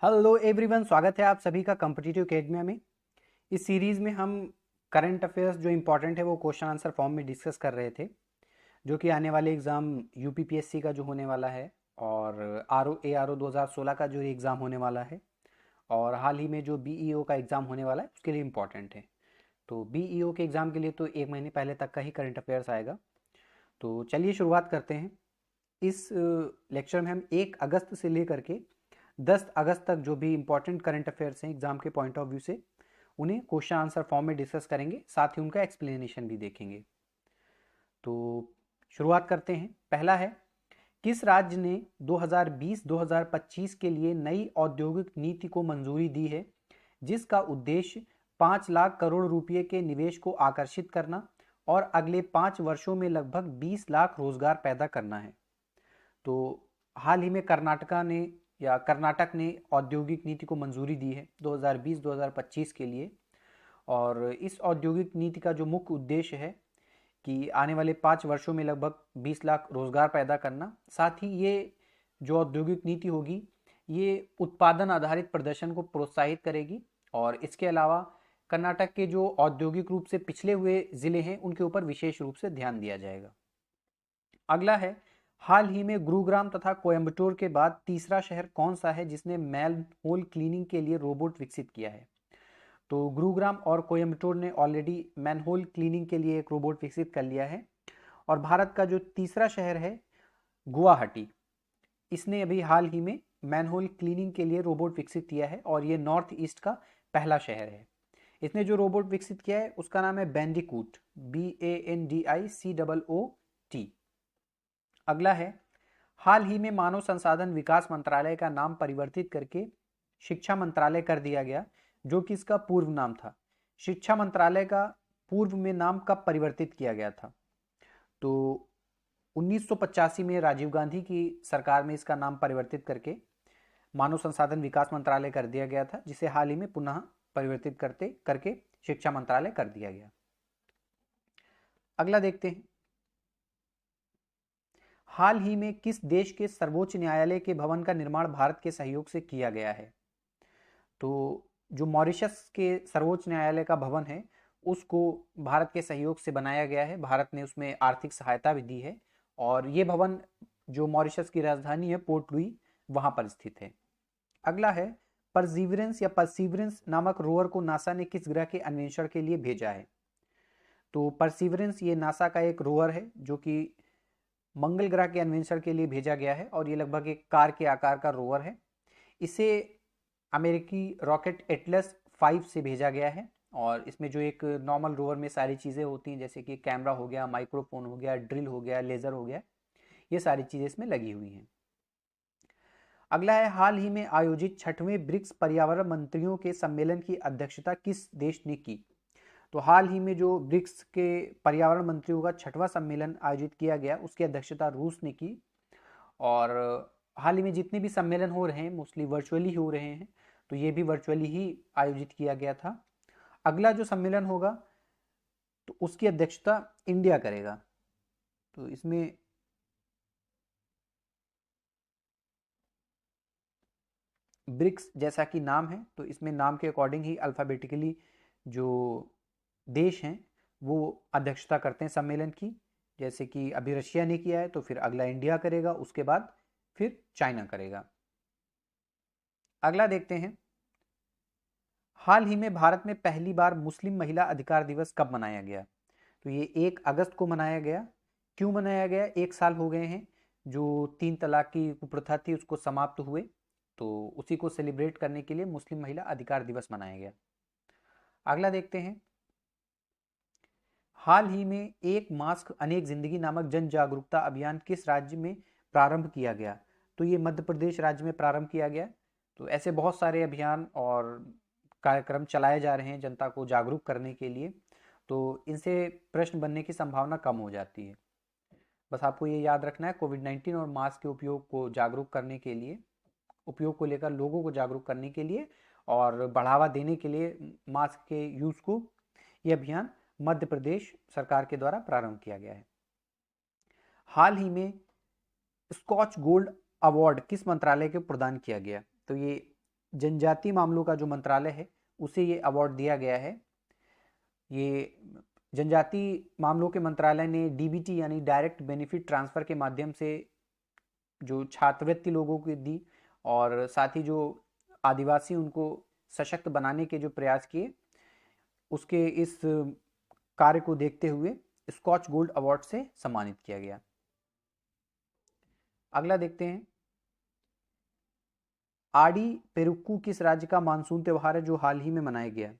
Hello everyone, स्वागत है आप सभी का कॉम्पिटिटिव एकेडमी में। इस सीरीज़ में हम करंट अफेयर्स जो इम्पोर्टेंट है वो क्वेश्चन आंसर फॉर्म में डिस्कस कर रहे थे, जो कि आने वाले एग्ज़ाम यूपीपीएससी का जो होने वाला है और आर ओ 2016 का जो एग्ज़ाम होने वाला है और हाल ही में जो बीईओ का एग्ज़ाम होने वाला है उसके लिए इम्पोर्टेंट है। तो बीईओ के एग्ज़ाम के लिए तो एक महीने पहले तक का ही करंट अफेयर्स आएगा। तो चलिए शुरुआत करते हैं। इस लेक्चर में हम 1 अगस्त से लेकर के 10 अगस्त तक जो भी इंपॉर्टेंट करंट अफेयर्स हैं एग्जाम के पॉइंट ऑफ व्यू से, उन्हें क्वेश्चन आंसर फॉर्म में डिस्कस करेंगे, साथ ही उनका एक्सप्लेनेशन भी देखेंगे। तो शुरुआत करते हैं। पहला है, किस राज्य ने 2020-2025 के लिए नई औद्योगिक नीति को मंजूरी दी है, जिसका उद्देश्य 5 लाख करोड़ रुपए के निवेश को आकर्षित करना और अगले 5 वर्षों में लगभग 20 लाख रोजगार पैदा करना है। तो हाल ही में कर्नाटक ने औद्योगिक नीति को मंजूरी दी है 2020-2025 के लिए। और इस औद्योगिक नीति का जो मुख्य उद्देश्य है कि आने वाले 5 वर्षों में लगभग 20 लाख रोजगार पैदा करना। साथ ही ये जो औद्योगिक नीति होगी ये उत्पादन आधारित प्रदर्शन को प्रोत्साहित करेगी और इसके अलावा कर्नाटक के जो औद्योगिक रूप से पिछड़े हुए जिले हैं उनके ऊपर विशेष रूप से ध्यान दिया जाएगा। अगला है, हाल ही में गुरुग्राम तथा कोयम्बटूर के बाद तीसरा शहर कौन सा है जिसने मैन होल क्लीनिंग के लिए रोबोट विकसित किया है। तो गुरुग्राम और कोयम्बटूर ने ऑलरेडी मैन होल क्लीनिंग के लिए एक रोबोट विकसित कर लिया है। और भारत का जो तीसरा शहर है गुवाहाटी, इसने अभी हाल ही में मैन होल क्लीनिंग के लिए रोबोट विकसित किया है और ये नॉर्थ ईस्ट का पहला शहर है। इसने जो रोबोट विकसित किया है उसका नाम है बैंडिकूट, BANDICOOT। अगला है, हाल ही में मानव संसाधन विकास मंत्रालय का नाम परिवर्तित करके शिक्षा मंत्रालय कर दिया गया, जो कि इसका पूर्व नाम था। शिक्षा मंत्रालय का पूर्व में नाम कब परिवर्तित किया गया था? तो 1985 में राजीव गांधी की सरकार में इसका नाम परिवर्तित करके मानव संसाधन विकास मंत्रालय कर दिया गया था, जिसे हाल ही में पुनः परिवर्तित करते करके शिक्षा मंत्रालय कर दिया गया। अगला देखते हैं, हाल ही में किस देश के सर्वोच्च न्यायालय के भवन का निर्माण भारत के सहयोग से किया गया है? तो जो मॉरिशस के सर्वोच्च न्यायालय का भवन है उसको भारत के सहयोग से बनाया गया है। भारत ने उसमें आर्थिक सहायता भी दी है और ये भवन जो मॉरिशस की राजधानी है पोर्ट लुई, वहां पर स्थित है। अगला है, परसीवरेंस नामक रोवर को नासा ने किस ग्रह के अन्वेषण के लिए भेजा है? तो परसीवरेंस ये नासा का एक रोवर है जो कि मंगल ग्रह के अन्वेषण के लिए भेजा गया है और ये लगभग एक कार के आकार का रोवर है। इसे अमेरिकी रॉकेट एटलस 5 से भेजा गया है और इसमें जो एक नॉर्मल रोवर में सारी चीज़ें होती हैं, जैसे कि कैमरा हो गया, माइक्रोफोन हो गया, ड्रिल हो गया, लेज़र हो गया, ये सारी चीज़ें इसमें लगी हुई हैं। अगला है, हाल ही में आयोजित 6वें ब्रिक्स पर्यावरण मंत्रियों के सम्मेलन की अध्यक्षता किस देश ने की? तो हाल ही में जो ब्रिक्स के पर्यावरण मंत्रियों का 6वां सम्मेलन आयोजित किया गया उसकी अध्यक्षता रूस ने की। और हाल ही में जितने भी सम्मेलन हो रहे हैं मोस्टली वर्चुअली हो रहे हैं, तो ये भी वर्चुअली ही आयोजित किया गया था। अगला जो सम्मेलन होगा तो उसकी अध्यक्षता इंडिया करेगा। तो इसमें ब्रिक्स जैसा कि नाम है तो इसमें नाम के अकॉर्डिंग ही अल्फ़ाबेटिकली जो देश हैं वो अध्यक्षता करते हैं सम्मेलन की। जैसे कि अभी रशिया ने किया है तो फिर अगला इंडिया करेगा, उसके बाद फिर चाइना करेगा। अगला देखते हैं, हाल ही में भारत में पहली बार मुस्लिम महिला अधिकार दिवस कब मनाया गया? तो ये 1 अगस्त को मनाया गया। क्यों मनाया गया? 1 साल हो गए हैं जो 3 तलाक की कुप्रथा थी उसको समाप्त हुए, तो उसी को सेलिब्रेट करने के लिए मुस्लिम महिला अधिकार दिवस मनाया गया। अगला देखते हैं, हाल ही में एक मास्क अनेक जिंदगी नामक जन जागरूकता अभियान किस राज्य में प्रारंभ किया गया? तो ये मध्य प्रदेश राज्य में प्रारंभ किया गया। तो ऐसे बहुत सारे अभियान और कार्यक्रम चलाए जा रहे हैं जनता को जागरूक करने के लिए, तो इनसे प्रश्न बनने की संभावना कम हो जाती है। बस आपको ये याद रखना है, कोविड-19 और मास्क के उपयोग को जागरूक करने के लिए, उपयोग को लेकर लोगों को जागरूक करने के लिए और बढ़ावा देने के लिए मास्क के यूज़ को, ये अभियान मध्य प्रदेश सरकार के द्वारा प्रारंभ किया गया है। हाल ही में स्कॉच गोल्ड अवार्ड किस मंत्रालय को प्रदान किया गया? तो ये जनजातीय मामलों का जो मंत्रालय है उसे ये अवार्ड दिया गया है। ये जनजातीय मामलों के मंत्रालय ने डीबीटी यानी डायरेक्ट बेनिफिट ट्रांसफ़र के माध्यम से जो छात्रवृत्ति लोगों को दी और साथ ही जो आदिवासी उनको सशक्त बनाने के जो प्रयास किए, उसके इस कार्य को देखते हुए स्कॉच गोल्ड अवार्ड से सम्मानित किया गया। अगला देखते हैं, आडी पेरुक्कू किस राज्य का मानसून त्यौहार है जो हाल ही में मनाया गया?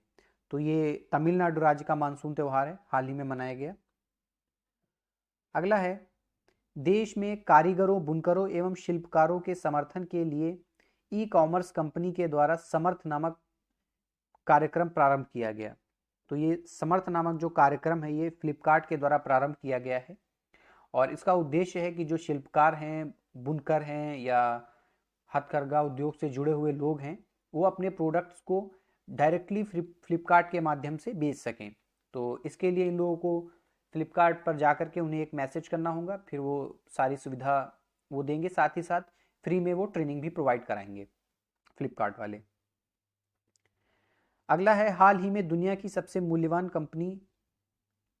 तो ये तमिलनाडु राज्य का मानसून त्यौहार है, हाल ही में मनाया गया। अगला है, देश में कारीगरों, बुनकरों एवं शिल्पकारों के समर्थन के लिए ई कॉमर्स कंपनी के द्वारा समर्थ नामक कार्यक्रम प्रारंभ किया गया। तो ये समर्थ नामक जो कार्यक्रम है ये फ्लिपकार्ट के द्वारा प्रारंभ किया गया है और इसका उद्देश्य है कि जो शिल्पकार हैं, बुनकर हैं या हथकरघा उद्योग से जुड़े हुए लोग हैं, वो अपने प्रोडक्ट्स को डायरेक्टली फ्लिपकार्ट के माध्यम से बेच सकें। तो इसके लिए इन लोगों को फ्लिपकार्ट पर जाकर के उन्हें एक मैसेज करना होगा, फिर वो सारी सुविधा वो देंगे, साथ ही साथ फ्री में वो ट्रेनिंग भी प्रोवाइड कराएंगे फ्लिपकार्ट वाले। अगला है, हाल ही में दुनिया की सबसे मूल्यवान कंपनी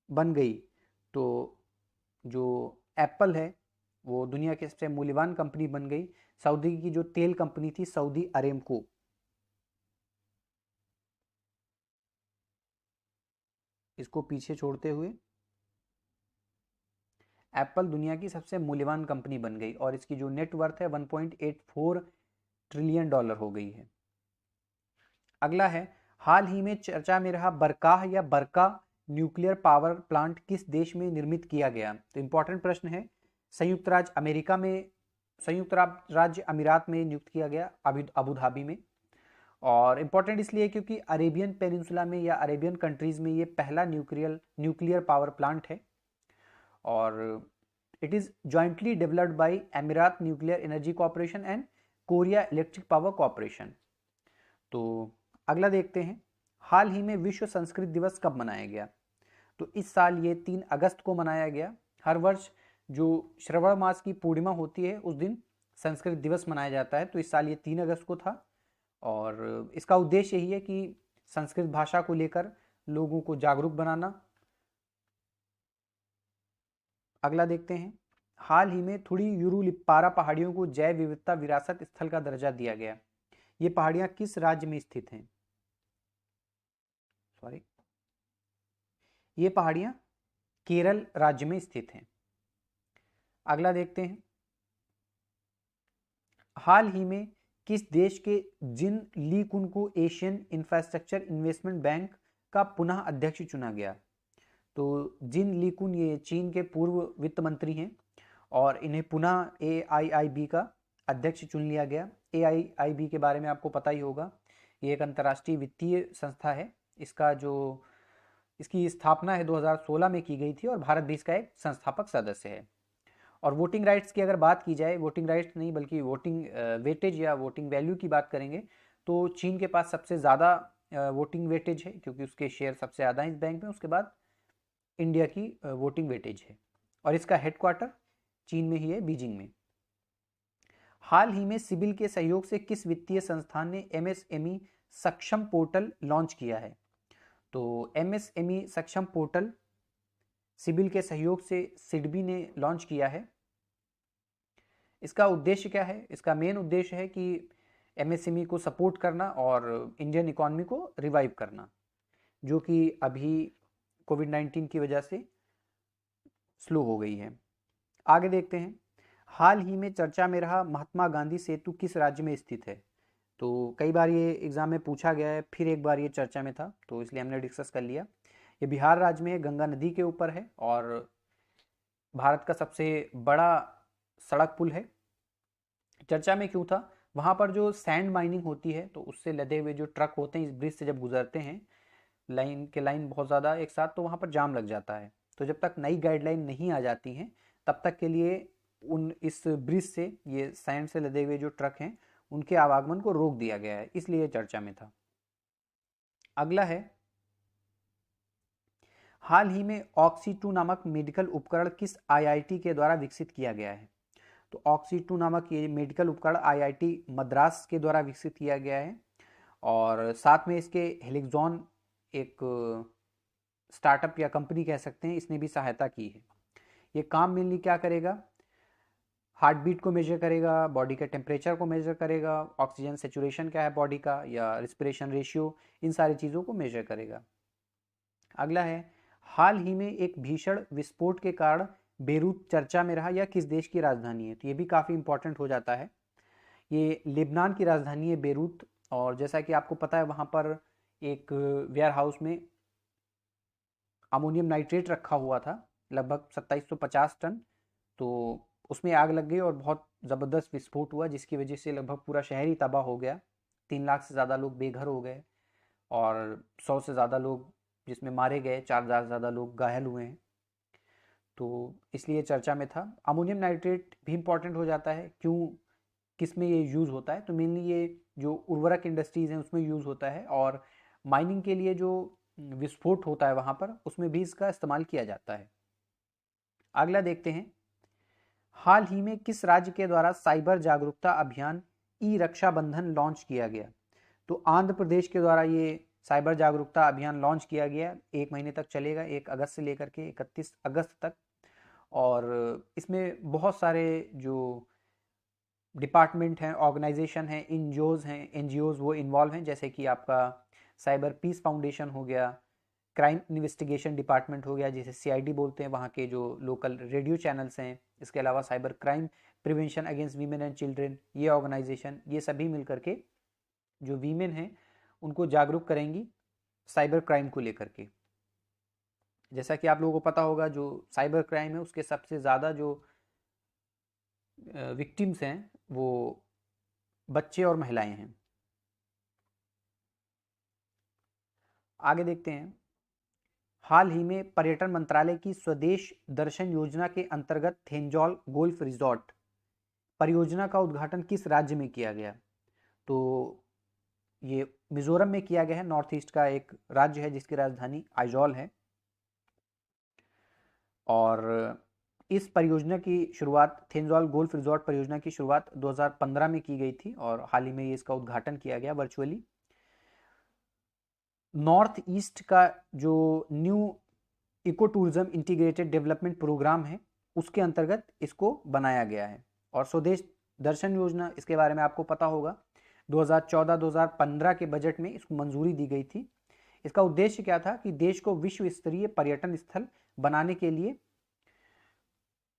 बन गई। तो जो एप्पल है वो दुनिया की सबसे मूल्यवान कंपनी बन गई। सऊदी की जो तेल कंपनी थी सऊदी अरेमको, इसको पीछे छोड़ते हुए एप्पल दुनिया की सबसे मूल्यवान कंपनी बन गई और इसकी जो नेट वर्थ है 1.84 ट्रिलियन डॉलर हो गई है। अगला है, हाल ही में चर्चा में रहा बरकाह या बरका न्यूक्लियर पावर प्लांट किस देश में निर्मित किया गया? तो इंपॉर्टेंट प्रश्न है। संयुक्त राज्य अमेरिका में, संयुक्त राज्य अमीरात में नियुक्त किया गया, अबू धाबी में। और इम्पॉर्टेंट इसलिए क्योंकि अरेबियन पेनिनसुला में या अरेबियन कंट्रीज में ये पहला न्यूक्लियर पावर प्लांट है और it is jointly developed by एमिरात nuclear energy corporation and Korea electric power corporation. तो अगला देखते हैं, हाल ही में विश्व संस्कृत दिवस कब मनाया गया? तो इस साल ये 3 अगस्त को मनाया गया। हर वर्ष जो श्रवण मास की पूर्णिमा होती है उस दिन संस्कृत दिवस मनाया जाता है, तो इस साल ये 3 अगस्त को था और इसका उद्देश्य यही है कि संस्कृत भाषा को लेकर लोगों को जागरूक बनाना। अगला देखते हैं, हाल ही में थुड़ी युरुलिप्पारा पहाड़ियों को जैव विविधता विरासत स्थल का दर्जा दिया गया। ये पहाड़ियां किस राज्य में स्थित हैं? सॉरी, ये पहाड़ियां केरल राज्य में स्थित हैं। अगला देखते हैं, हाल ही में किस देश के जिन ली कुन को एशियन इंफ्रास्ट्रक्चर इन्वेस्टमेंट बैंक का पुनः अध्यक्ष चुना गया? तो जिन ली कुन ये चीन के पूर्व वित्त मंत्री हैं और इन्हें पुनः AIIB का अध्यक्ष चुन लिया गया। AIIB के बारे में आपको पता ही होगा, ये एक अंतर्राष्ट्रीय वित्तीय संस्था है। इसकी स्थापना है 2016 में की गई थी और भारत भी इसका एक संस्थापक सदस्य है। और वोटिंग राइट्स की अगर बात की जाए, वोटिंग राइट्स नहीं बल्कि वोटिंग वेटेज या वोटिंग वैल्यू की बात करेंगे, तो चीन के पास सबसे ज़्यादा वोटिंग वेटेज है क्योंकि उसके शेयर सबसे ज़्यादा हैं इस बैंक में। उसके बाद इंडिया की वोटिंग वेटेज है और इसका हेडक्वार्टर चीन में ही है, बीजिंग में। हाल ही में सिबिल के सहयोग से किस वित्तीय संस्थान ने MSME सक्षम पोर्टल लॉन्च किया है? तो MSME सक्षम पोर्टल सिबिल के सहयोग से सिडबी ने लॉन्च किया है। इसका उद्देश्य क्या है? इसका मेन उद्देश्य है कि MSME को सपोर्ट करना और इंडियन इकॉनमी को रिवाइव करना, जो कि अभी कोविड-19 की वजह से स्लो हो गई है। आगे देखते हैं, हाल ही में चर्चा में रहा महात्मा गांधी सेतु किस राज्य में स्थित है? तो कई बार ये एग्जाम में पूछा गया है, फिर एक बार ये चर्चा में था तो इसलिए हमने डिस्कस कर लिया। ये बिहार राज्य में गंगा नदी के ऊपर है और भारत का सबसे बड़ा सड़क पुल है। चर्चा में क्यों था? वहाँ पर जो सैंड माइनिंग होती है तो उससे लदे हुए जो ट्रक होते हैं इस ब्रिज से जब गुजरते हैं, लाइन बहुत ज़्यादा एक साथ, तो वहाँ पर जाम लग जाता है। तो जब तक नई गाइडलाइन नहीं आ जाती हैं तब तक के लिए इस ब्रिज से ये सैंड से लदे हुए जो ट्रक हैं उनके आवागमन को रोक दिया गया है, इसलिए चर्चा में था। अगला है, हाल ही में ऑक्सी 2 नामक मेडिकल उपकरण किस IIT के द्वारा विकसित किया गया है? तो ऑक्सी 2 नामक ये मेडिकल उपकरण आईआईटी मद्रास के द्वारा विकसित किया गया है, और साथ में इसके हेलिक्सॉन एक स्टार्टअप या कंपनी कह सकते हैं, इसने भी सहायता की है। ये काम मेनली क्या करेगा, हार्ट बीट को मेजर करेगा, बॉडी के टेम्परेचर को मेजर करेगा, ऑक्सीजन सेचुरेशन क्या है बॉडी का, या रिस्पिरेशन रेशियो, इन सारी चीज़ों को मेजर करेगा। अगला है, हाल ही में एक भीषण विस्फोट के कारण बेरूत चर्चा में रहा, यह किस देश की राजधानी है? तो ये भी काफ़ी इंपॉर्टेंट हो जाता है। ये लेबनान की राजधानी है बेरूत, और जैसा कि आपको पता है वहाँ पर एक वेयर हाउस में अमोनियम नाइट्रेट रखा हुआ था, लगभग 2750 टन। तो उसमें आग लग गई और बहुत ज़बरदस्त विस्फोट हुआ, जिसकी वजह से लगभग पूरा शहर ही तबाह हो गया। 3 लाख से ज़्यादा लोग बेघर हो गए, और 100 से ज़्यादा लोग जिसमें मारे गए, 4000 से ज़्यादा लोग घायल हुए हैं। तो इसलिए चर्चा में था। अमोनियम नाइट्रेट भी इम्पॉर्टेंट हो जाता है, क्यों, किस में ये यूज़ होता है? तो मेनली ये जो उर्वरक इंडस्ट्रीज़ हैं उसमें यूज़ होता है, और माइनिंग के लिए जो विस्फोट होता है वहाँ पर, उसमें भी इसका इस्तेमाल किया जाता है। अगला देखते हैं, हाल ही में किस राज्य के द्वारा साइबर जागरूकता अभियान ई रक्षाबंधन लॉन्च किया गया? तो आंध्र प्रदेश के द्वारा ये साइबर जागरूकता अभियान लॉन्च किया गया। 1 महीने तक चलेगा, 1 अगस्त से लेकर के 31 अगस्त तक। और इसमें बहुत सारे जो डिपार्टमेंट हैं, ऑर्गेनाइजेशन हैं, एनजीओज वो इन्वॉल्व हैं, जैसे कि आपका साइबर पीस फाउंडेशन हो गया, क्राइम इन्वेस्टिगेशन डिपार्टमेंट हो गया जिसे सीआईडी बोलते हैं, वहाँ के जो लोकल रेडियो चैनल्स हैं, इसके अलावा cyber crime prevention against women and children, ये ऑर्गेनाइजेशन, ये सभी मिलकर के जो वीमेन हैं उनको जागरूक करेंगी साइबर क्राइम को लेकर के। जैसा कि आप लोगों को पता होगा, जो साइबर क्राइम है उसके सबसे ज़्यादा जो विक्टिम्स हैं वो बच्चे और महिलाएं हैं। आगे देखते हैं, हाल ही में पर्यटन मंत्रालय की स्वदेश दर्शन योजना के अंतर्गत थेंजौल गोल्फ रिजॉर्ट परियोजना का उद्घाटन किस राज्य में किया गया? तो ये मिजोरम में किया गया है, नॉर्थ ईस्ट का एक राज्य है जिसकी राजधानी आइजॉल है। और इस परियोजना की शुरुआत, थेंजौल गोल्फ रिजॉर्ट परियोजना की शुरुआत 2015 में की गई थी, और हाल ही में ये इसका उद्घाटन किया गया वर्चुअली। नॉर्थ ईस्ट का जो new eco tourism integrated development programme है उसके अंतर्गत इसको बनाया गया है। और स्वदेश दर्शन योजना, इसके बारे में आपको पता होगा, 2014-2015 के बजट में इसको मंजूरी दी गई थी। इसका उद्देश्य क्या था कि देश को विश्व स्तरीय पर्यटन स्थल बनाने के लिए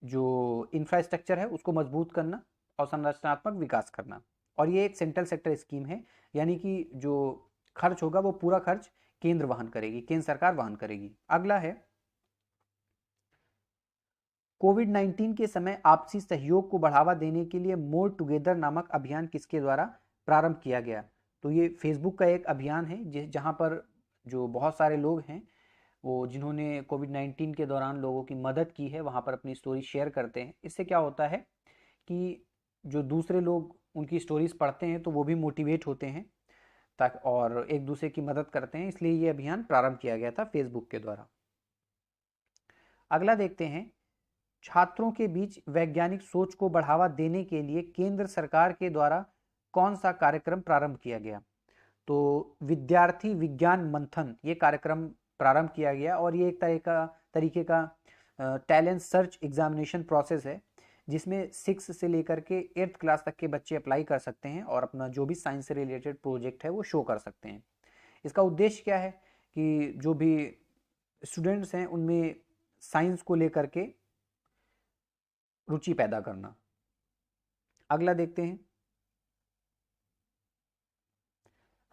जो इंफ्रास्ट्रक्चर है उसको मजबूत करना और संरचनात्मक विकास करना। और ये एक सेंट्रल सेक्टर स्कीम है, यानी कि जो खर्च होगा वो पूरा खर्च केंद्र वहन करेगी, केंद्र सरकार वहन करेगी। अगला है, कोविड-19 के समय आपसी सहयोग को बढ़ावा देने के लिए मोर टुगेदर नामक अभियान किसके द्वारा प्रारंभ किया गया? तो ये फेसबुक का एक अभियान है जहाँ पर जो बहुत सारे लोग हैं वो जिन्होंने कोविड-19 के दौरान लोगों की मदद की है वहाँ पर अपनी स्टोरी शेयर करते हैं। इससे क्या होता है कि जो दूसरे लोग उनकी स्टोरीज पढ़ते हैं तो वो भी मोटिवेट होते हैं ताकि, और एक दूसरे की मदद करते हैं, इसलिए ये अभियान प्रारंभ किया गया था फेसबुक के द्वारा। अगला देखते हैं, छात्रों के बीच वैज्ञानिक सोच को बढ़ावा देने के लिए केंद्र सरकार के द्वारा कौन सा कार्यक्रम प्रारंभ किया गया? तो विद्यार्थी विज्ञान मंथन ये कार्यक्रम प्रारंभ किया गया, और ये एक तरीके का टैलेंट सर्च एग्जामिनेशन प्रोसेस है जिसमें 6 से लेकर के 8th क्लास तक के बच्चे अप्लाई कर सकते हैं और अपना जो भी साइंस से रिलेटेड प्रोजेक्ट है वो शो कर सकते हैं। इसका उद्देश्य क्या है कि जो भी स्टूडेंट्स हैं उनमें साइंस को लेकर के रुचि पैदा करना। अगला देखते हैं,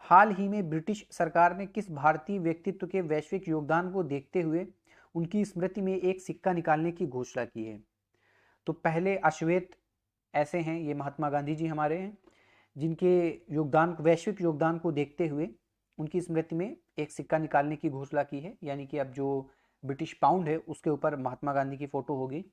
हाल ही में ब्रिटिश सरकार ने किस भारतीय व्यक्तित्व के वैश्विक योगदान को देखते हुए उनकी स्मृति में एक सिक्का निकालने की घोषणा की है? तो पहले अश्वेत ऐसे हैं, ये महात्मा गांधी जी हमारे हैं, जिनके योगदान, वैश्विक योगदान को देखते हुए उनकी स्मृति में एक सिक्का निकालने की घोषणा की है, यानी कि अब जो ब्रिटिश पाउंड है उसके ऊपर महात्मा गांधी की फोटो होगी।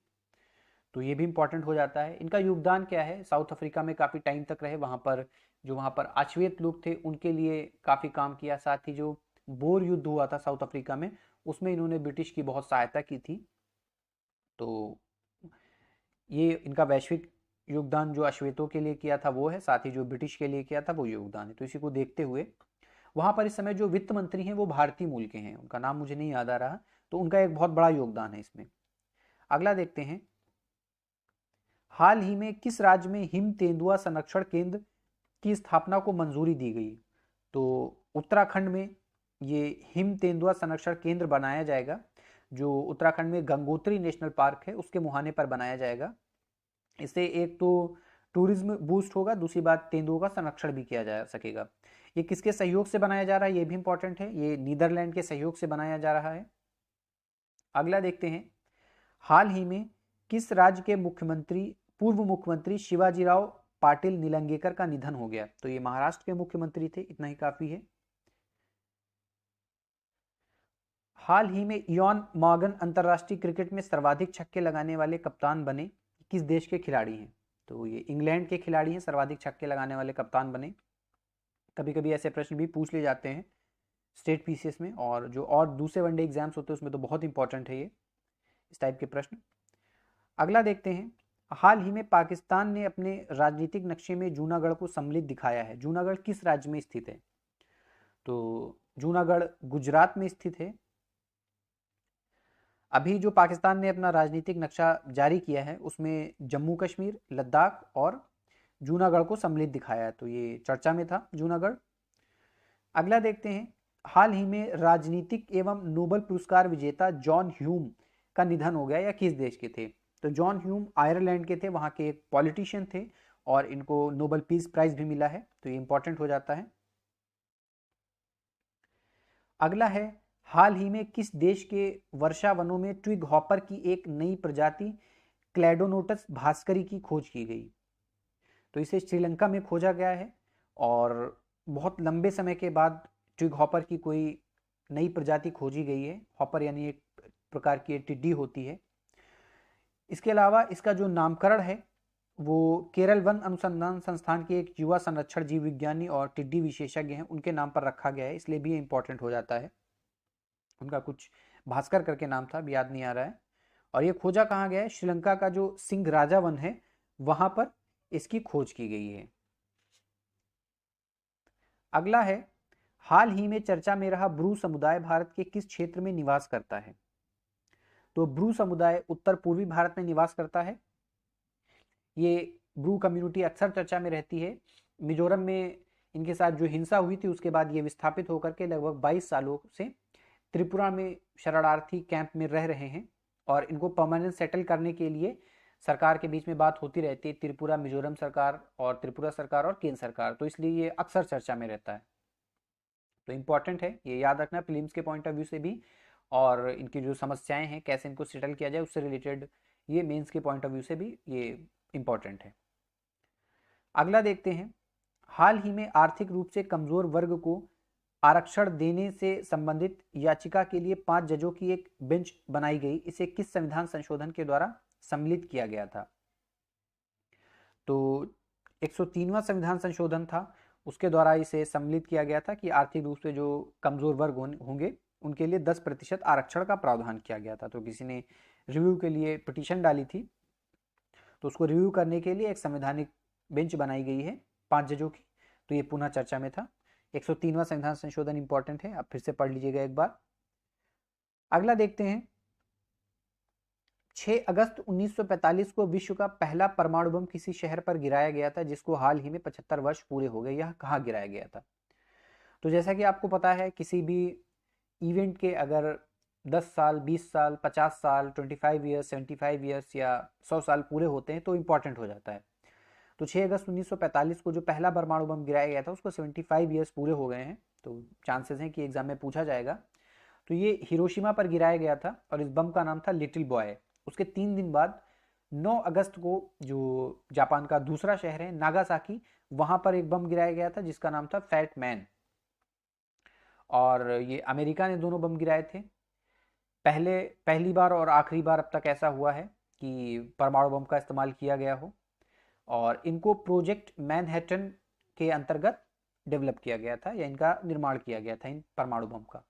तो ये भी इंपॉर्टेंट हो जाता है। इनका योगदान क्या है, साउथ अफ्रीका में काफ़ी टाइम तक रहे, वहाँ पर जो वहाँ पर अश्वेत लोग थे उनके लिए काफ़ी काम किया। साथ ही जो बोर युद्ध हुआ था साउथ अफ्रीका में, उसमें इन्होंने ब्रिटिश की बहुत सहायता की थी। तो ये इनका वैश्विक योगदान जो अश्वेतों के लिए किया था वो है, साथ ही जो ब्रिटिश के लिए किया था वो योगदान है। तो इसी को देखते हुए वहां पर इस समय जो वित्त मंत्री हैं वो भारतीय मूल के हैं, उनका नाम मुझे नहीं याद आ रहा, तो उनका एक बहुत बड़ा योगदान है इसमें। अगला देखते हैं, हाल ही में किस राज्य में हिम तेंदुआ संरक्षण केंद्र की स्थापना को मंजूरी दी गई? तो उत्तराखंड में ये हिम तेंदुआ संरक्षण केंद्र बनाया जाएगा, जो उत्तराखंड में गंगोत्री नेशनल पार्क है उसके मुहाने पर बनाया जाएगा। इससे एक तो टूरिज्म बूस्ट होगा, दूसरी बात तेंदुओं का संरक्षण भी किया जा सकेगा। ये किसके सहयोग से बनाया जा रहा है ये भी इंपॉर्टेंट है, ये नीदरलैंड के सहयोग से बनाया जा रहा है। अगला देखते हैं, हाल ही में किस राज्य के पूर्व मुख्यमंत्री शिवाजीराव पाटिल निलंगेकर का निधन हो गया? तो ये महाराष्ट्र के मुख्यमंत्री थे, इतना ही काफी है। हाल ही में इयॉन मॉर्गन अंतरराष्ट्रीय क्रिकेट में सर्वाधिक छक्के लगाने वाले कप्तान बने, किस देश के खिलाड़ी हैं? तो ये इंग्लैंड के खिलाड़ी हैं, सर्वाधिक छक्के लगाने वाले कप्तान बने। कभी कभी ऐसे प्रश्न भी पूछ लिए जाते हैं स्टेट पीसीएस में, और जो और दूसरे वनडे एग्जाम्स होते हैं उसमें तो बहुत इंपॉर्टेंट है ये इस टाइप के प्रश्न। अगला देखते हैं, हाल ही में पाकिस्तान ने अपने राजनीतिक नक्शे में जूनागढ़ को सम्मिलित दिखाया है। जूनागढ़ किस राज्य में स्थित है? तो जूनागढ़ गुजरात में स्थित है। अभी जो पाकिस्तान ने अपना राजनीतिक नक्शा जारी किया है उसमें जम्मू कश्मीर, लद्दाख और जूनागढ़ को सम्मिलित दिखाया है, तो ये चर्चा में था जूनागढ़। अगला देखते हैं, हाल ही में राजनीतिक एवं नोबेल पुरस्कार विजेता जॉन ह्यूम का निधन हो गया, या किस देश के थे? तो जॉन ह्यूम आयरलैंड के थे, वहां के एक पॉलिटिशियन थे और इनको नोबेल पीस प्राइज भी मिला है, तो ये इंपॉर्टेंट हो जाता है। अगला है, हाल ही में किस देश के वर्षा वनों में ट्विग हॉपर की एक नई प्रजाति क्लैडोनोटस भास्करी की खोज की गई? तो इसे श्रीलंका में खोजा गया है और बहुत लंबे समय के बाद ट्विग हॉपर की कोई नई प्रजाति खोजी गई है। हॉपर यानी एक प्रकार की टिड्डी होती है। इसके अलावा इसका जो नामकरण है वो केरल वन अनुसंधान संस्थान के एक युवा संरक्षण जीव विज्ञानी और टिड्डी विशेषज्ञ हैं उनके नाम पर रखा गया है, इसलिए भी इंपॉर्टेंट हो जाता है। उनका कुछ भास्कर करके नाम था, अभी याद नहीं आ रहा है। और ये खोजा कहाँ गया है? श्रीलंका का जो सिंह राजा वन है वहां पर इसकी खोज की गई है। अगला है, हाल ही में चर्चा में रहा ब्रू समुदाय भारत के किस क्षेत्र में निवास करता है? तो ब्रू समुदाय उत्तर पूर्वी भारत में निवास करता है। ये ब्रू कम्युनिटी अक्सर चर्चा में रहती है। मिजोरम में इनके साथ जो हिंसा हुई थी उसके बाद ये विस्थापित होकर के लगभग 22 सालों से त्रिपुरा में शरणार्थी कैंप में रह रहे हैं और इनको परमानेंट सेटल करने के लिए सरकार के बीच में बात होती रहती है, त्रिपुरा मिजोरम सरकार और त्रिपुरा सरकार और केंद्र सरकार, तो इसलिए ये अक्सर चर्चा में रहता है। तो इम्पॉर्टेंट है, ये याद रखना प्रीलिम्स के पॉइंट ऑफ व्यू से भी, और इनकी जो समस्याएं हैं कैसे इनको सेटल किया जाए उससे रिलेटेड ये मेंस के पॉइंट ऑफ व्यू से भी ये इम्पॉर्टेंट है। अगला देखते हैं, हाल ही में आर्थिक रूप से कमजोर वर्ग को आरक्षण देने से संबंधित याचिका के लिए 5 जजों की एक बेंच बनाई गई, इसे किस संविधान संशोधन के द्वारा सम्मिलित किया गया था? तो 103वां संविधान संशोधन था, उसके द्वारा इसे सम्मिलित किया गया था कि आर्थिक रूप से जो कमजोर वर्ग होंगे उनके लिए 10% आरक्षण का प्रावधान किया गया था। तो किसी ने रिव्यू के लिए पिटीशन डाली थी, तो उसको रिव्यू करने के लिए एक संवैधानिक बेंच बनाई गई है 5 जजों की, तो ये पुनः चर्चा में था। 103वां संविधान संशोधन इंपॉर्टेंट है, आप फिर से पढ़ लीजिएगा एक बार। अगला देखते हैं, 6 अगस्त 1945 को विश्व का पहला परमाणु बम किसी शहर पर गिराया गया था जिसको हाल ही में 75 वर्ष पूरे हो गए, यह कहाँ गिराया गया था? तो जैसा कि आपको पता है किसी भी इवेंट के अगर 10 साल, 20 साल, 50 साल, 25 ईयर्स, 75 ईयर्स या 100 साल पूरे होते हैं तो इंपॉर्टेंट हो जाता है। तो 6 अगस्त 1945 को जो पहला परमाणु बम गिराया गया था उसको 75 ईयर्स पूरे हो गए हैं, तो चांसेस हैं कि एग्जाम में पूछा जाएगा। तो ये हिरोशिमा पर गिराया गया था और इस बम का नाम था लिटिल बॉय। उसके 3 दिन बाद 9 अगस्त को जो जापान का दूसरा शहर है नागासाकी, वहां पर एक बम गिराया गया था जिसका नाम था फैट मैन। और ये अमेरिका ने दोनों बम गिराए थे। पहली बार और आखिरी बार अब तक ऐसा हुआ है कि परमाणु बम का इस्तेमाल किया गया हो, और इनको प्रोजेक्ट मैनहट्टन के अंतर्गत डेवलप किया गया था या इनका निर्माण किया गया था इन परमाणु बम का।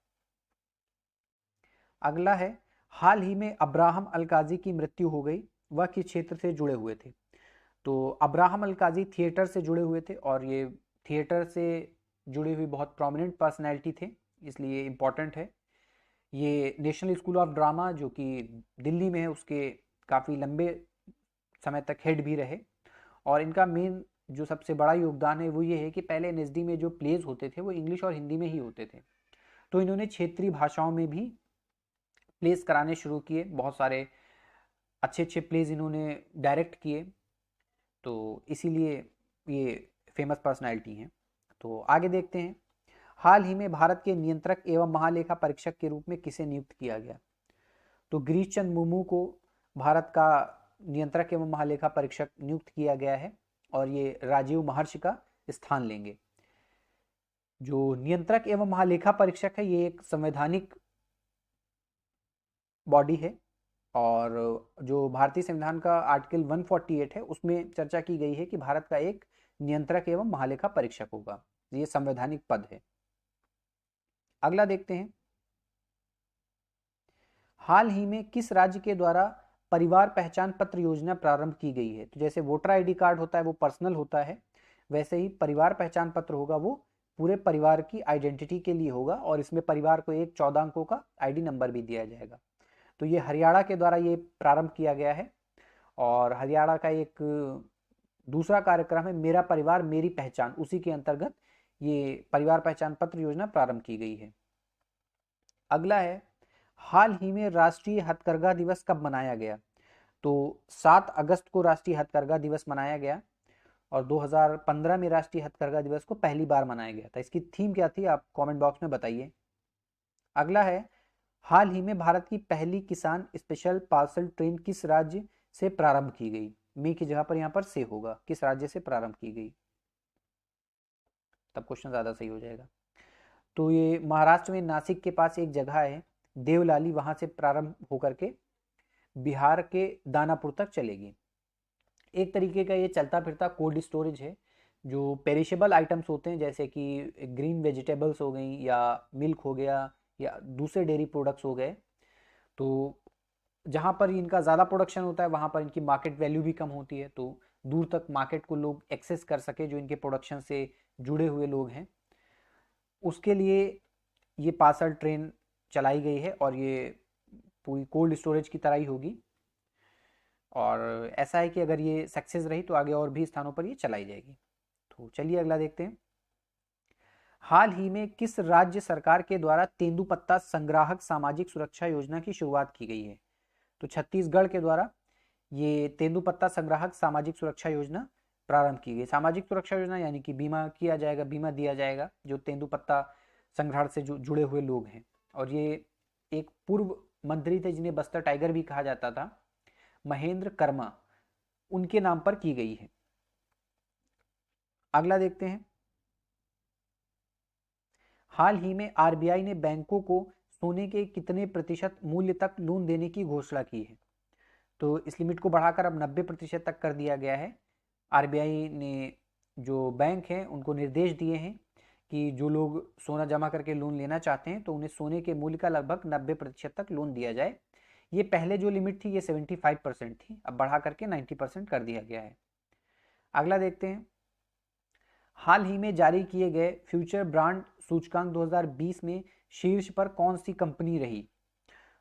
अगला है, हाल ही में अब्राहम अल काजी की मृत्यु हो गई, वह किस क्षेत्र से जुड़े हुए थे? तो अब्राहम अल-काजी थिएटर से जुड़े हुए थे और ये थिएटर से जुड़ी हुई बहुत प्रोमिनेंट पर्सनैलिटी थे, इसलिए इम्पॉर्टेंट है। ये नेशनल स्कूल ऑफ ड्रामा जो कि दिल्ली में है उसके काफ़ी लंबे समय तक हेड भी रहे। और इनका मेन जो सबसे बड़ा योगदान है वो ये है कि पहले एनएसडी में जो प्लेज होते थे वो इंग्लिश और हिंदी में ही होते थे, तो इन्होंने क्षेत्रीय भाषाओं में भी प्लेज कराने शुरू किए। बहुत सारे अच्छे अच्छे प्लेज इन्होंने डायरेक्ट किए, तो इसीलिए ये फेमस पर्सनालिटी हैं। तो आगे देखते हैं, हाल ही में भारत के नियंत्रक एवं महालेखा परीक्षक के रूप में किसे नियुक्त किया गया? तो गिरीश चंद्र मुर्मू को भारत का नियंत्रक एवं महालेखा परीक्षक नियुक्त किया गया है और ये राजीव महर्षि का स्थान लेंगे। जो नियंत्रक एवं महालेखा परीक्षक है ये एक संवैधानिक बॉडी है और जो भारतीय संविधान का आर्टिकल 148 है उसमें चर्चा की गई है कि भारत का एक नियंत्रक एवं महालेखा परीक्षक होगा। ये संवैधानिक पद है। अगला देखते हैं, हाल ही में किस राज्य के द्वारा परिवार पहचान पत्र योजना प्रारंभ की गई है? तो जैसे वोटर आईडी कार्ड होता है वो पर्सनल होता है, वैसे ही परिवार पहचान पत्र होगा वो पूरे परिवार की आइडेंटिटी के लिए होगा और इसमें परिवार को एक 14 अंकों का आईडी नंबर भी दिया जाएगा। तो ये हरियाणा के द्वारा ये प्रारंभ किया गया है और हरियाणा का एक दूसरा कार्यक्रम है मेरा परिवार मेरी पहचान, उसी के अंतर्गत ये परिवार पहचान पत्र योजना प्रारंभ की गई है। अगला है, हाल ही में राष्ट्रीय हथकरघा दिवस कब मनाया गया? तो 7 अगस्त को राष्ट्रीय हथकरघा दिवस मनाया गया और 2015 में राष्ट्रीय हथकरघा दिवस को पहली बार मनाया गया था। इसकी थीम क्या थी आप कमेंट बॉक्स में बताइए। अगला है, हाल ही में भारत की पहली किसान स्पेशल पार्सल ट्रेन किस राज्य से प्रारंभ की गई? मी की जगह पर यहाँ पर से होगा, किस राज्य से प्रारंभ की गई, तब क्वेश्चन ज़्यादा सही हो जाएगा। तो ये महाराष्ट्र में नासिक के पास एक जगह है देवलाली, वहाँ से प्रारंभ होकर के बिहार के दानापुर तक चलेगी। एक तरीके का ये चलता फिरता कोल्ड स्टोरेज है। जो पेरिशेबल आइटम्स होते हैं जैसे कि ग्रीन वेजिटेबल्स हो गई या मिल्क हो गया या दूसरे डेयरी प्रोडक्ट्स हो गए, तो जहाँ पर इनका ज़्यादा प्रोडक्शन होता है वहाँ पर इनकी मार्केट वैल्यू भी कम होती है, तो दूर तक मार्केट को लोग एक्सेस कर सके जो इनके प्रोडक्शन से जुड़े हुए लोग हैं, उसके लिए ये पार्सल ट्रेन चलाई गई है और ये पूरी कोल्ड स्टोरेज की तरह ही होगी। और ऐसा है कि अगर ये सक्सेस रही तो आगे और भी स्थानों पर ये चलाई जाएगी। तो चलिए अगला देखते हैं, हाल ही में किस राज्य सरकार के द्वारा तेंदुपत्ता संग्राहक सामाजिक सुरक्षा योजना की शुरुआत की गई है? तो छत्तीसगढ़ के द्वारा ये तेंदुपत्ता संग्राहक सामाजिक सुरक्षा योजना प्रारंभ की गई। सामाजिक सुरक्षा योजना यानी कि बीमा किया जाएगा, बीमा दिया जाएगा जो तेंदुपत्ता संग्रहण से जुड़े हुए लोग हैं। और ये एक पूर्व मंत्री थे जिन्हें बस्तर टाइगर भी कहा जाता था, महेंद्र कर्मा, उनके नाम पर की गई है। अगला देखते हैं, हाल ही में आरबीआई ने बैंकों को सोने के कितने प्रतिशत मूल्य तक लोन देने की घोषणा की है? तो इस लिमिट को बढ़ाकर अब 90% तक कर दिया गया है। आरबीआई ने जो बैंक हैं उनको निर्देश दिए हैं कि जो लोग सोना जमा करके लोन लेना चाहते हैं तो उन्हें सोने के मूल्य का लगभग 90% तक लोन दिया जाए। ये पहले जो लिमिट थी ये 75% थी, अब बढ़ा करके 90% कर दिया गया है। अगला देखते हैं, हाल ही में जारी किए गए फ्यूचर ब्रांड सूचकांक 2020 में शीर्ष पर कौन सी कंपनी रही?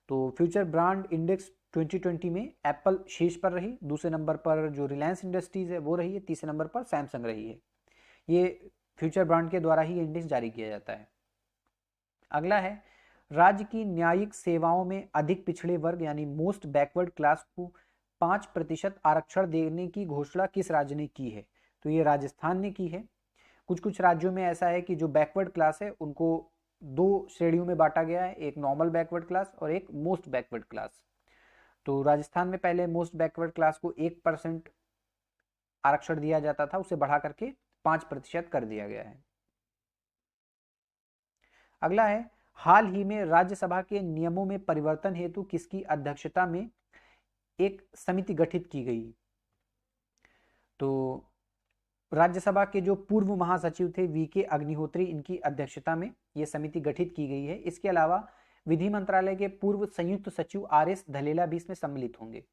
तो फ्यूचर ब्रांड इंडेक्स 2020 में एप्पल शीर्ष पर रही, दूसरे नंबर पर जो रिलायंस इंडस्ट्रीज है वो रही है, तीसरे नंबर पर सैमसंग रही है। ये फ्यूचर ब्रांड के द्वारा ही इंडेक्स जारी किया जाता है। अगला है, राज्य की न्यायिक सेवाओं में अधिक पिछड़े वर्ग यानी मोस्ट बैकवर्ड क्लास को 5% आरक्षण देने की घोषणा किस राज्य ने की है? तो ये राजस्थान ने की है। कुछ कुछ राज्यों में ऐसा है कि जो बैकवर्ड क्लास है उनको 2 श्रेणियों में बांटा गया है, एक नॉर्मल बैकवर्ड क्लास और एक मोस्ट बैकवर्ड क्लास। तो राजस्थान में पहले मोस्ट बैकवर्ड क्लास को 1% आरक्षण दिया जाता था, उसे बढ़ा करके 5% कर दिया गया है। अगला है, हाल ही में राज्यसभा के नियमों में परिवर्तन हेतु किसकी अध्यक्षता में एक समिति गठित की गई? तो राज्यसभा के जो पूर्व महासचिव थे वीके अग्निहोत्री, इनकी अध्यक्षता में यह समिति गठित की गई है। इसके अलावा विधि मंत्रालय के पूर्व संयुक्त सचिव आरएस धलेला भी इसमें सम्मिलित होंगे।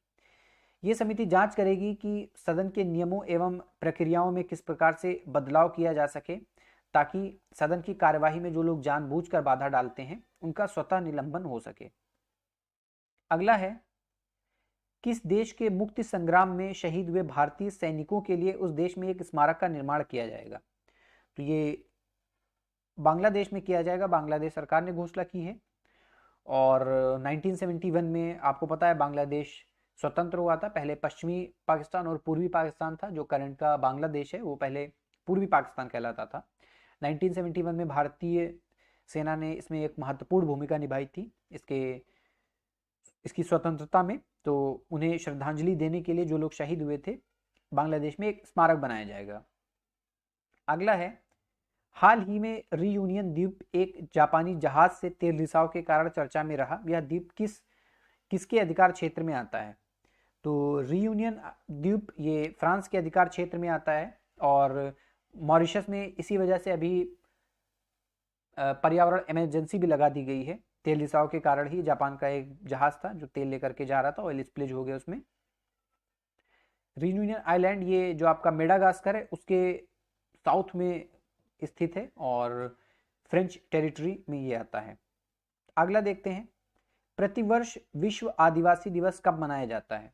ये समिति जांच करेगी कि सदन के नियमों एवं प्रक्रियाओं में किस प्रकार से बदलाव किया जा सके ताकि सदन की कार्यवाही में जो लोग जानबूझकर बाधा डालते हैं उनका स्वतः निलंबन हो सके। अगला है, किस देश के मुक्ति संग्राम में शहीद हुए भारतीय सैनिकों के लिए उस देश में एक स्मारक का निर्माण किया जाएगा? तो ये बांग्लादेश में किया जाएगा। बांग्लादेश सरकार ने घोषणा की है और 1971 में आपको पता है बांग्लादेश स्वतंत्र हुआ था। पहले पश्चिमी पाकिस्तान और पूर्वी पाकिस्तान था। जो करंट का बांग्लादेश है वो पहले पूर्वी पाकिस्तान कहलाता था। 1971 में भारतीय सेना ने इसमें एक महत्वपूर्ण भूमिका निभाई थी इसकी स्वतंत्रता में। तो उन्हें श्रद्धांजलि देने के लिए जो लोग शहीद हुए थे बांग्लादेश में एक स्मारक बनाया जाएगा। अगला है, हाल ही में रीयूनियन द्वीप एक जापानी जहाज से तेल रिसाव के कारण चर्चा में रहा। यह द्वीप किसके अधिकार क्षेत्र में आता है? तो रीयूनियन द्वीप ये फ्रांस के अधिकार क्षेत्र में आता है और मॉरिशस में इसी वजह से अभी पर्यावरण इमरजेंसी भी लगा दी गई है। तेल रिसाव के कारण ही जापान का एक जहाज था जो तेल लेकर के जा रहा था, ऑयल स्पिलेज हो गया उसमें। रीयूनियन आइलैंड ये जो आपका मेडागास्कर है उसके साउथ में स्थित है और फ्रेंच टेरिटरी में ये आता है। अगला देखते हैं, प्रतिवर्ष विश्व आदिवासी दिवस कब मनाया जाता है?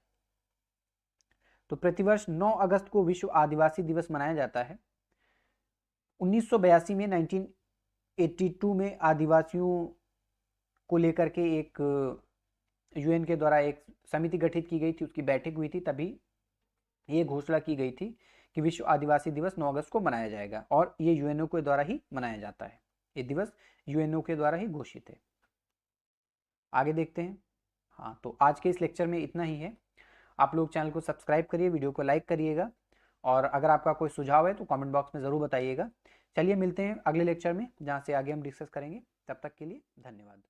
तो प्रतिवर्ष 9 अगस्त को विश्व आदिवासी दिवस मनाया जाता है। 1982 में 1982 में आदिवासियों को लेकर के एक यूएन के द्वारा एक समिति गठित की गई थी, उसकी बैठक हुई थी, तभी ये घोषणा की गई थी कि विश्व आदिवासी दिवस 9 अगस्त को मनाया जाएगा और ये यूएनओ के द्वारा ही मनाया जाता है। ये दिवस यूएनओ के द्वारा ही घोषित है। आगे देखते हैं। हाँ, तो आज के इस लेक्चर में इतना ही है। आप लोग चैनल को सब्सक्राइब करिए, वीडियो को लाइक करिएगा और अगर आपका कोई सुझाव है तो कमेंट बॉक्स में ज़रूर बताइएगा। चलिए मिलते हैं अगले लेक्चर में जहाँ से आगे हम डिस्कस करेंगे। तब तक के लिए धन्यवाद।